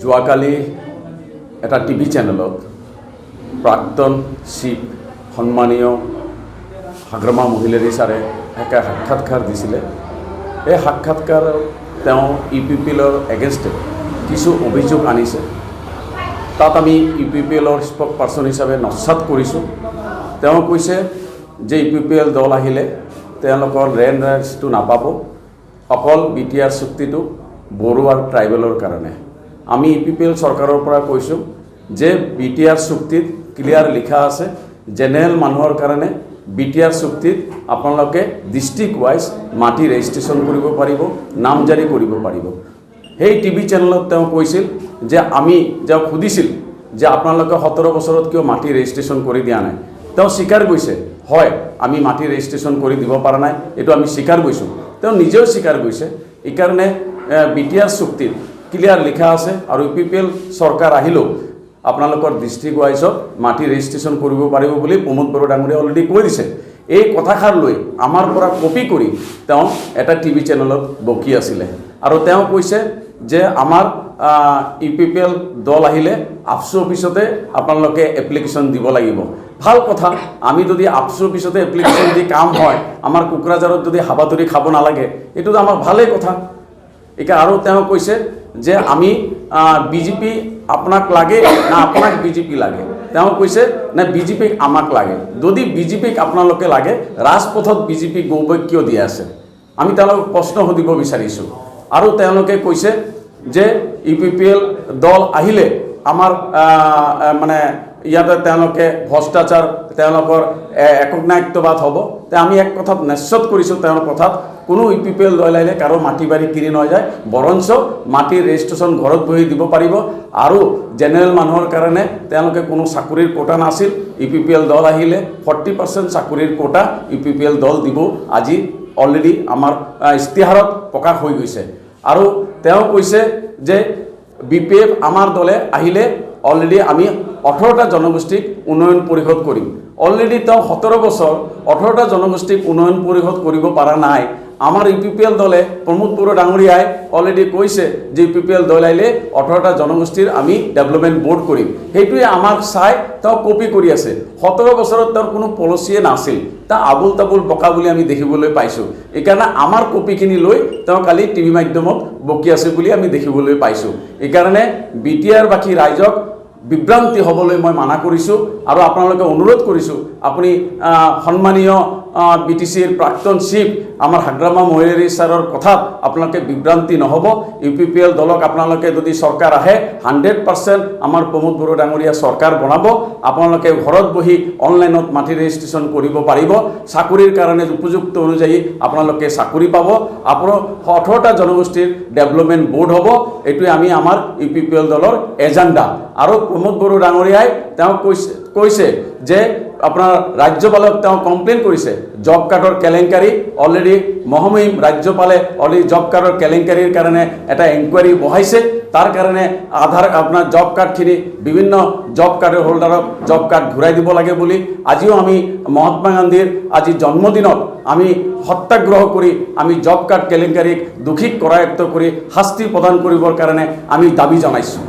যোৱাকালি এটা টিভি চেনেলত প্ৰাক্তন চিফ সন্মানীয় হাগ্ৰামা মহিলাৰী ছাৰে এক সাক্ষাৎকাৰ দিছিলে। এই সাক্ষাৎকাৰত তেওঁ UPPLৰ এগেইনষ্টে কিছু অভিযোগ আনিছে। তাত আমি UPPLৰ স্পক পাৰ্চন হিচাপে নস্যাৎ কৰিছোঁ। তেওঁ কৈছে যে UPPL দল আহিলে তেওঁলোকৰ লেণ্ড ৰাইটছটো নাপাব, অকল BTR চুক্তিটো বড়ো আৰু ট্ৰাইবেলৰ কাৰণে। আমি UPPL চৰকাৰৰ পৰা কৈছোঁ যে BTR চুক্তিত ক্লিয়াৰ লিখা আছে জেনেৰেল মানুহৰ কাৰণে BTR চুক্তিত আপোনালোকে ডিষ্ট্ৰিক্ট ৱাইজ মাটি ৰেজিষ্ট্ৰেশ্যন কৰিব পাৰিব, নামজাৰি কৰিব পাৰিব। সেই টিভি চেনেলত তেওঁ কৈছিল যে আমি তেওঁক সুধিছিল যে আপোনালোকে 17 বছৰত কিয় মাটি ৰেজিষ্ট্ৰেশ্যন কৰি দিয়া নাই। তেওঁ স্বীকাৰ কৰিছে, হয় আমি মাটি ৰেজিষ্ট্ৰেশ্যন কৰি দিব পৰা নাই, এইটো আমি স্বীকাৰ কৰিছোঁ। তেওঁ নিজেও স্বীকাৰ কৰিছে। এইকাৰণে BTR চুক্তিত ক্লিয়াৰ লিখা আছে আৰু UPPL চৰকাৰ আহিলেও আপোনালোকৰ ডিষ্ট্ৰিক্ট ৱাইজত মাটি ৰেজিষ্ট্ৰেশ্যন কৰিব পাৰিব বুলি প্ৰমোদ বড়ো ডাঙৰীয়া অলৰেডি কৈ দিছে। এই কথাষাৰ লৈ আমাৰ পৰা কপি কৰি তেওঁ এটা টিভি চেনেলত বকি আছিলে আৰু তেওঁ কৈছে যে আমাৰ UPPL দল আহিলে আফচু অফিচতে আপোনালোকে এপ্লিকেশ্যন দিব লাগিব। ভাল কথা, আমি যদি আফচু অফিচতে এপ্লিকেশ্যন দি কাম হয়, আমাৰ কোকৰাঝাৰত যদি হাবাথুৰি খাব নালাগে, এইটোতো আমাৰ ভালেই কথা। এতিয়া আৰু তেওঁ কৈছে যে আমি BJP আপোনাক লাগে না আপোনাক BJP লাগে। তেওঁ কৈছে না BJPক আমাক লাগে। যদি BJPক আপোনালোকে লাগে ৰাজপথত BJP গৌৰৱ কিয় দি আছে? আমি তেওঁলোকক প্ৰশ্ন সুধিব বিচাৰিছোঁ। আৰু তেওঁলোকে কৈছে যে UPPL দল আহিলে আমাৰ মানে ইয়াতে তেওঁলোকে ভ্ৰষ্টাচাৰ তেওঁলোকৰ একনায়কত্ববাদ হ'ব। তে আমি এক কথাত নিশ্চিত কৰিছোঁ তেওঁৰ কথাত কোনো UPPL দল আহিলে কাৰো মাটি বাৰী কিনি নাযায়, বৰঞ্চ মাটিৰ ৰেজিষ্ট্ৰেশ্যন ঘৰত বহি দিব পাৰিব। আৰু জেনেৰেল মানুহৰ কাৰণে তেওঁলোকে কোনো চাকৰিৰ কোটা নাছিল। UPPL দল আহিলে 40% চাকৰিৰ কোটা UPPL দল দিব। আজি অলৰেডি আমাৰ ইস্তিহাৰত প্ৰকাশ হৈ গৈছে। আৰু তেওঁ কৈছে যে BPF আমাৰ দলে আহিলে অলৰেডি আমি 18টা জনগোষ্ঠীক উন্নয়ন পৰিষদ কৰিম। অলৰেডি তেওঁ 17 বছৰ 18টা জনগোষ্ঠীক উন্নয়ন পৰিষদ কৰিব পৰা নাই। আমাৰ UPPL দলে প্ৰমোদ বড়ো ডাঙৰীয়াই অলৰেডি কৈছে যে UPPL দল আহিলে 18টা জনগোষ্ঠীৰ আমি ডেভেলপমেণ্ট বৰ্ড কৰিম। সেইটোৱে আমাক চাই তেওঁ কপি কৰি আছে। 17 বছৰত তেওঁৰ কোনো পলিচিয়ে নাছিল, তা আবুল তাবুল বকা বুলি আমি দেখিবলৈ পাইছোঁ। এইকাৰণে আমাৰ কপিখিনি লৈ তেওঁ কালি টিভি মাধ্যমত বকি আছে বুলি আমি দেখিবলৈ পাইছোঁ। এইকাৰণে BTR বাকী ৰাইজক বিভ্ৰান্তি হ'বলৈ মই মানা কৰিছোঁ আৰু আপোনালোকে অনুৰোধ কৰিছোঁ আপুনি সন্মানীয় BTCৰ প্ৰাক্তন চিফ আমাৰ হাগ্ৰামা মহিলাৰী ছাৰৰ কথাত আপোনালোকে বিভ্ৰান্তি নহ'ব। UPPL দলক আপোনালোকে যদি চৰকাৰ আহে 100% আমাৰ প্ৰমোদ বড়ো ডাঙৰীয়া চৰকাৰ বনাব। আপোনালোকে ঘৰত বহি অনলাইনত মাটি ৰেজিষ্ট্ৰেশ্যন কৰিব পাৰিব। চাকৰিৰ কাৰণে উপযুক্ত অনুযায়ী আপোনালোকে চাকৰি পাব। আপোনাৰ 18টা জনগোষ্ঠীৰ ডেভেলপমেণ্ট বৰ্ড হ'ব। এইটোৱে আমি আমাৰ UPPL দলৰ এজেণ্ডা। আৰু প্ৰমোদ বড়ো ডাঙৰীয়াই তেওঁ কৈছে যে আপোনাৰ ৰাজ্যপালক তেওঁ কমপ্লেইন কৰিছে জব কাৰ্ডৰ কেলেংকাৰী। অলৰেডি মহামহিম ৰাজ্যপালে অলৰেডি জব কাৰ্ডৰ কেলেংকাৰীৰ কাৰণে এটা এনকুৱাৰী বহাইছে। তাৰ কাৰণে আপোনাৰ জব কাৰ্ডখিনি বিভিন্ন জব কাৰ্ডৰ হোল্ডাৰক জব কাৰ্ড ঘূৰাই দিব লাগে বুলি আজিও আমি মহাত্মা গান্ধীৰ আজি জন্মদিনত আমি সত্যাগ্ৰহ কৰি আমি জব কাৰ্ড কেলেংকাৰীক দোষীক কৰায়ত্ব কৰি শাস্তি প্ৰদান কৰিবৰ কাৰণে আমি দাবী জনাইছোঁ।